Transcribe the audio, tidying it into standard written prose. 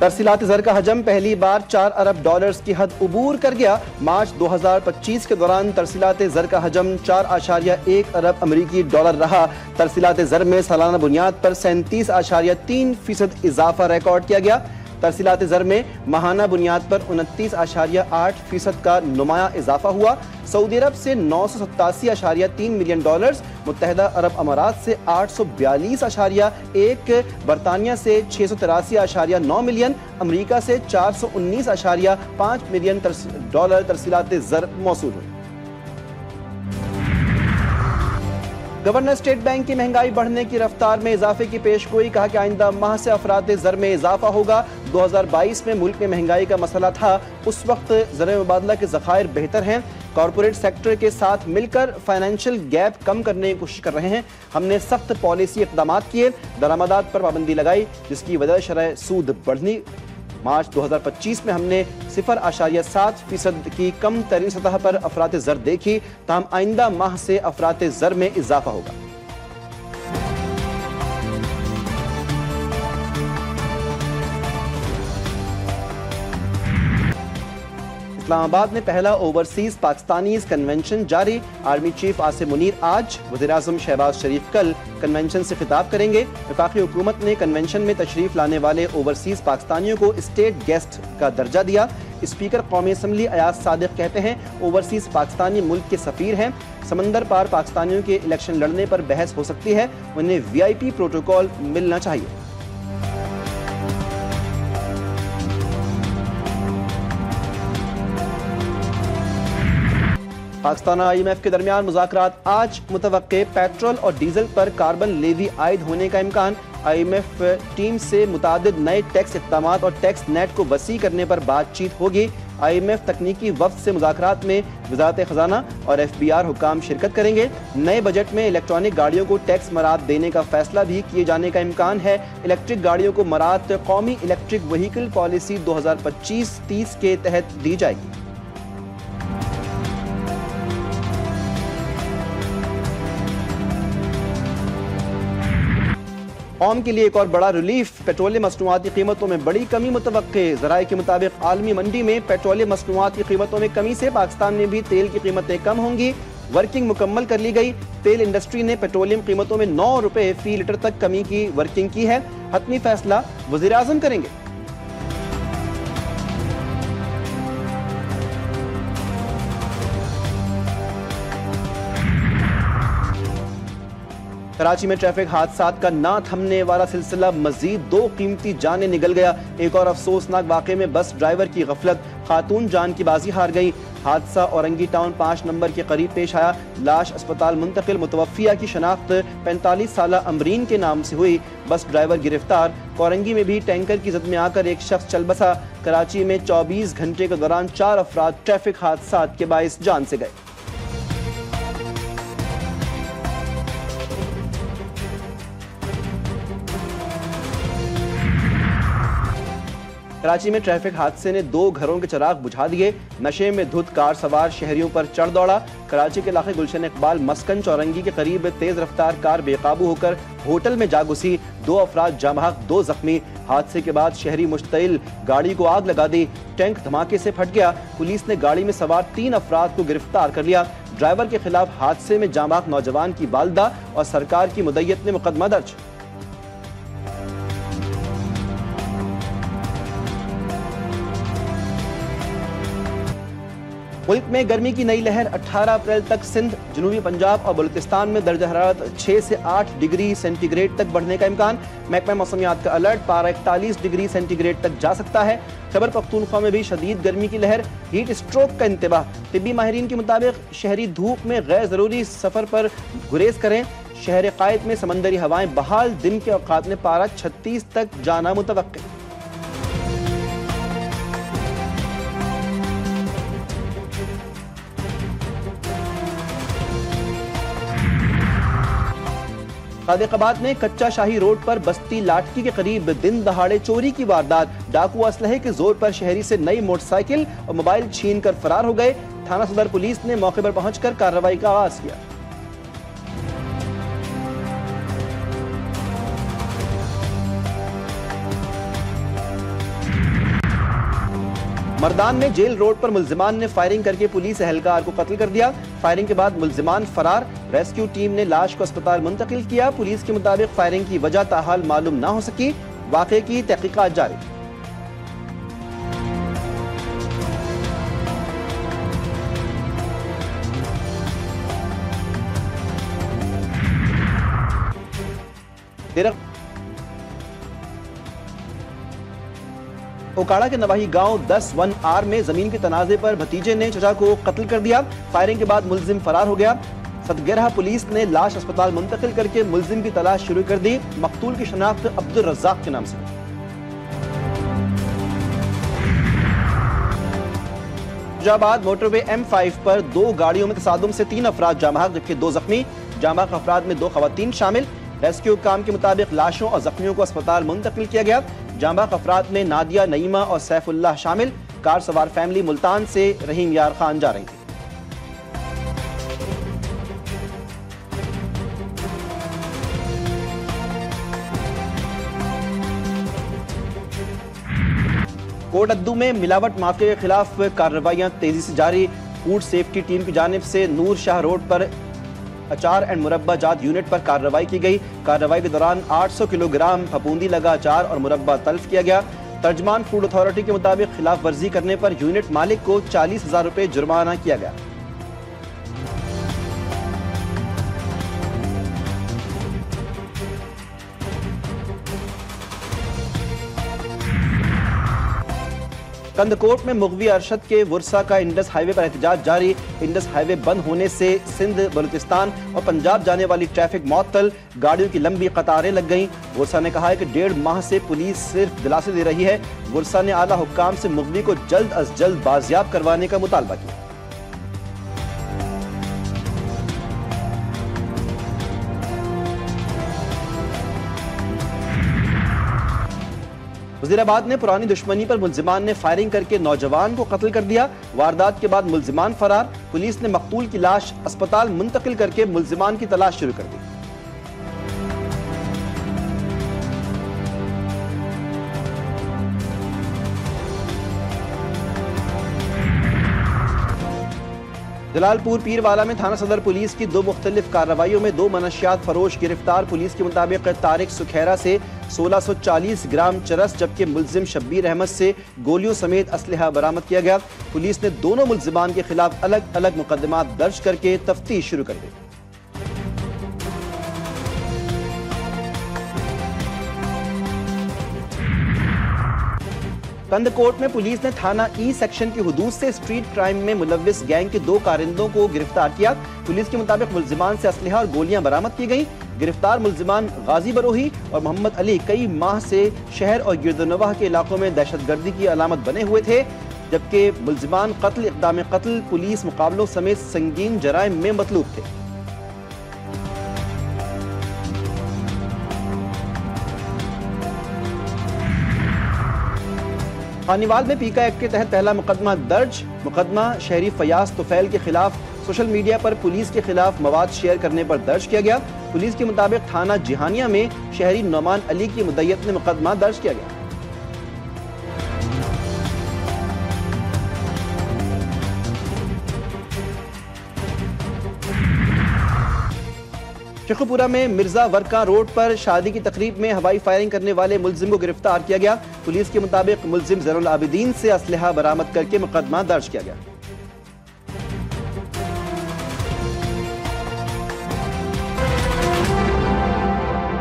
तरसीलात ज़र का हजम पहली बार 4 अरब डॉलर्स की हद उबूर कर गया। मार्च 2025 के दौरान तरसीलात ज़र का हजम 4.1 अरब अमरीकी डॉलर रहा। तरसीलात ज़र में सालाना बुनियाद पर 37.3% इजाफा रिकॉर्ड किया गया। तरसीलात ज़र में माहाना बुनियाद पर 29.8% का नुमाया इजाफा हुआ। सऊदी अरब से 987.3 मिलियन डॉलर्स, मुत्तहदा अरब अमारात से 842.1, बरतानिया से 683.9 मिलियन, अमरीका से 419.5 मिलियन डॉलर तरसीलात ज़र मौसूल हुई। गवर्नर स्टेट बैंक की महंगाई बढ़ने की रफ्तार में इजाफे की पेशगोई, कहा कि आइंदा माह से अफराद ज़र में इजाफा होगा। 2022 में मुल्क में महंगाई का मसला था, उस वक्त ज़र मुबादला के ज़खायर बेहतर हैं। कॉरपोरेट सेक्टर के साथ मिलकर फाइनेंशियल गैप कम करने की कोशिश कर रहे हैं। हमने सख्त पॉलिसी इक़दाम किए, दरामदात पर पाबंदी लगाई, जिसकी वजह शरह सूद बढ़नी। मार्च 2025 में हमने 0.7% की कम तरीन सतह पर अफरात ज़र देखी, ताहम आइंदा माह से अफरात ज़र में इजाफा होगा। इस्लामाबाद में पहला ओवरसीज पाकिस्तानीज कन्वेंशन जारी। आर्मी चीफ आसिम मुनीर आज, वज़ीर-ए-आज़म शहबाज शरीफ कल कन्वेंशन से खिताब करेंगे। वफाकी हुकूमत ने कन्वेंशन में तशरीफ लाने वाले ओवरसीज पाकिस्तानियों को स्टेट गेस्ट का दर्जा दिया। स्पीकर कौमी असम्बली अयाज सादिक कहते हैं, ओवरसीज पाकिस्तानी मुल्क के सफीर हैं। समंदर पार पाकिस्तानियों के इलेक्शन लड़ने पर बहस हो सकती है, उन्हें VIP प्रोटोकॉल मिलना चाहिए। पाकिस्तान और IMF के दरमियान मुज़ाकरात आज मुतवक्के। पेट्रोल और डीजल पर कार्बन लेवी आयद होने का इम्कान। IMF टीम से मुतादिद नए टैक्स इक़दाम और टैक्स नेट को वसी करने पर बातचीत होगी। IMF तकनीकी वफ्द से मुज़ाकरात में वज़ारत ख़ज़ाना और FBR हुकाम शिरकत करेंगे। नए बजट में इलेक्ट्रॉनिक गाड़ियों को टैक्स मराद देने का फैसला भी किए जाने का इम्कान है। इलेक्ट्रिक गाड़ियों को मराद कौमी इलेक्ट्रिक व्हीकल पॉलिसी 2025-30 के तहत दी जाएगी। कौम के लिए एक और बड़ा रिलीफ, पेट्रोलियम मसनूआत की कीमतों में बड़ी कमी मुतवक्के। ज़राए के मुताबिक आलमी मंडी में पेट्रोलियम मसनूआत की कीमतों में कमी से पाकिस्तान में भी तेल की कीमतें कम होंगी। वर्किंग मुकम्मल कर ली गई। तेल इंडस्ट्री ने पेट्रोलियम कीमतों में 9 रुपए फी लीटर तक कमी की वर्किंग की है। हतमी फैसला वज़ीर-ए-आज़म करेंगे। कराची में ट्रैफिक हादसात का ना थमने वाला सिलसिला, मजीद 2 कीमती जानें निगल गया। एक और अफसोसनाक वाक़े में बस ड्राइवर की गफलत, खातून जान की बाजी हार गई। हादसा औरंगी टाउन 5 नंबर के करीब पेश आया। लाश अस्पताल मुंतकिल। मुतवफ़िया की शनाख्त 45 साला अमरीन के नाम से हुई। बस ड्राइवर गिरफ्तार। औरंगी में भी टैंकर की जद में आकर एक शख्स चल बसा। कराची में 24 घंटे के दौरान 4 अफराद ट्रैफिक हादसात के बाइस जान से गए। कराची में ट्रैफिक हादसे ने 2 घरों के चिराग बुझा दिए। नशे में धुत कार सवार शहरियों पर चढ़ दौड़ा। कराची के इलाके गुलशन इकबाल मस्कन चौरंगी के करीब तेज रफ्तार कार बेकाबू होकर होटल में जा घुसी। 2 अफराद जाँ बहक, 2 जख्मी। हादसे के बाद शहरी मुश्तइल, गाड़ी को आग लगा दी। टैंक धमाके से फट गया। पुलिस ने गाड़ी में सवार 3 अफराद को गिरफ्तार कर लिया। ड्राइवर के खिलाफ हादसे में जाँ बहक नौजवान की वालिदा और सरकार की मुद्दत ने मुकदमा दर्ज। मुल्क में गर्मी की नई लहर 18 अप्रैल तक सिंध, जनूबी पंजाब और बलूचिस्तान में दर्जा हरारत 6 से 8 डिग्री सेंटीग्रेड तक बढ़ने का इम्कान। महकमा मौसमियात का अलर्ट, पारा 41 डिग्री सेंटीग्रेड तक जा सकता है। खैबर पख्तूनख्वा में भी शदीद गर्मी की लहर, हीट स्ट्रोक का इंतबाह। तिब्बी माहिरीन के मुताबिक शहरी धूप में गैर जरूरी सफर पर गुरेज करें। शहर कायद में समंदरी हवाएं बहाल, दिन के औकात में पारा 36 तक जाना मुतवक्किल। सादिकाबाद में कच्चा शाही रोड पर बस्ती लाटकी के करीब दिन दहाड़े चोरी की वारदात। डाकू असलहे के जोर पर शहरी से नई मोटरसाइकिल और मोबाइल छीन कर फरार हो गए। थाना सदर पुलिस ने मौके पर पहुंचकर कार्रवाई का आगाज किया। मर्दान में जेल रोड पर मुल्जिमान ने फायरिंग करके पुलिस एहलकार को कत्ल कर दिया। फायरिंग के बाद मुल्जिमान फरार। रेस्क्यू टीम ने लाश को अस्पताल मुंतकिल किया। पुलिस के मुताबिक फायरिंग की वजह ताहाल मालूम न हो सकी। वाक़े की तहकीकात जारी। ओकाड़ा के नवाही गांव 10-1R में जमीन के तनाजे पर भतीजे ने चचा को कत्ल कर दिया। फायरिंग के बाद मुल्जिम फरार हो गया। सदगरहा पुलिस ने लाश अस्पताल मुंतकिल करके मुल्जिम की तलाश शुरू कर दी। मकतूल की शनाख्त अब्दुल रज़्ज़ाक के नाम से। फैजाबाद मोटरवे M5 पर 2 गाड़ियों में तसादुम से 3 अफराद जाँ जबकि 2 जख्मी। जाँ अफराद में 2 खवातीन शामिल। रेस्क्यू काम के मुताबिक लाशों और जख्मियों को अस्पताल मुंतकिल किया गया। जांबाक अफराद में नादिया, नईमा और सैफुल्लाह शामिल। कार सवार फैमिली मुल्तान से रहीम यार खान जा रही थी। कोटअद्दू में मिलावट माफिया के खिलाफ कार्रवाइयां तेजी से जारी। फूड सेफ्टी टीम की जानिब से नूर शाह रोड पर अचार एंड मुरब्बा जात यूनिट पर कार्रवाई की गई। कार्रवाई के दौरान 800 किलोग्राम फफूंदी लगा अचार और मुरब्बा तल्फ किया गया। तर्जमान फूड अथॉरिटी के मुताबिक खिलाफ वर्जी करने पर यूनिट मालिक को 40,000 रुपए जुर्माना किया गया। कंदकोट में मुगवी अरशद के वुरसा का इंडस हाईवे पर एहतजाज जारी। इंडस हाईवे बंद होने से सिंध, बलूचिस्तान और पंजाब जाने वाली ट्रैफिक मुअत्तल। गाड़ियों की लंबी कतारें लग गईं। वुरसा ने कहा है कि 1.5 माह से पुलिस सिर्फ दिलासे दे रही है। वुरसा ने आला हुक्काम से मुगवी को जल्द अज जल्द बाजियाब करवाने का मुतालबा किया। वजीराबाद में पुरानी दुश्मनी पर मुल्जिमान ने फायरिंग करके नौजवान को कत्ल कर दिया। वारदात के बाद मुल्जिमान फरार। पुलिस ने मकतूल की लाश अस्पताल मुंतकिल करके मुल्जिमान की तलाश शुरू कर दी। जलालपुर पीरवाला में थाना सदर पुलिस की 2 मुख्तलिफ कार्रवाइयों में 2 मनशियात फरोश गिरफ्तार। पुलिस के मुताबिक तारिक सुखेरा से 1640 ग्राम चरस जबकि मुल्जिम शब्बीर अहमद से गोलियों समेत असलहा बरामद किया गया। पुलिस ने दोनों मुल्जिमान के खिलाफ अलग अलग मुकदमात दर्ज करके तफ्तीश शुरू कर दी। कंदकोट में पुलिस ने थाना ई सेक्शन की हुदूद से स्ट्रीट क्राइम में मुलव्विस गैंग के 2 कारिंदों को गिरफ्तार किया। पुलिस के मुताबिक मुल्जिमान से असलहा और गोलियां बरामद की गई। गिरफ्तार मुल्जिमान गाजी बरोही और मोहम्मद अली कई माह से शहर और गिरदनवाह के इलाकों में दहशतगर्दी की अलामत बने हुए थे, जबकि मुल्जिमान कत्ल, इक़दाम कत्ल, पुलिस मुकाबलों समेत संगीन जराइम में मतलूब थे। खानीवाल में पीका एक्ट के तहत पहला मुकदमा दर्ज। मुकदमा शहरी फयाज तुफैल के खिलाफ सोशल मीडिया पर पुलिस के खिलाफ मवाद शेयर करने पर दर्ज किया गया। पुलिस के मुताबिक थाना जिहानिया में शहरी नौमान अली की मुद्दयत ने मुकदमा दर्ज किया गया। शेखुपुरा में मिर्जा वर्का रोड पर शादी की तकरीब में हवाई फायरिंग करने वाले मुल्जिम को गिरफ्तार किया गया। पुलिस के मुताबिक मुल्जिम ज़ैनुल आबिदीन से असलहा बरामद करके मुकदमा दर्ज किया गया।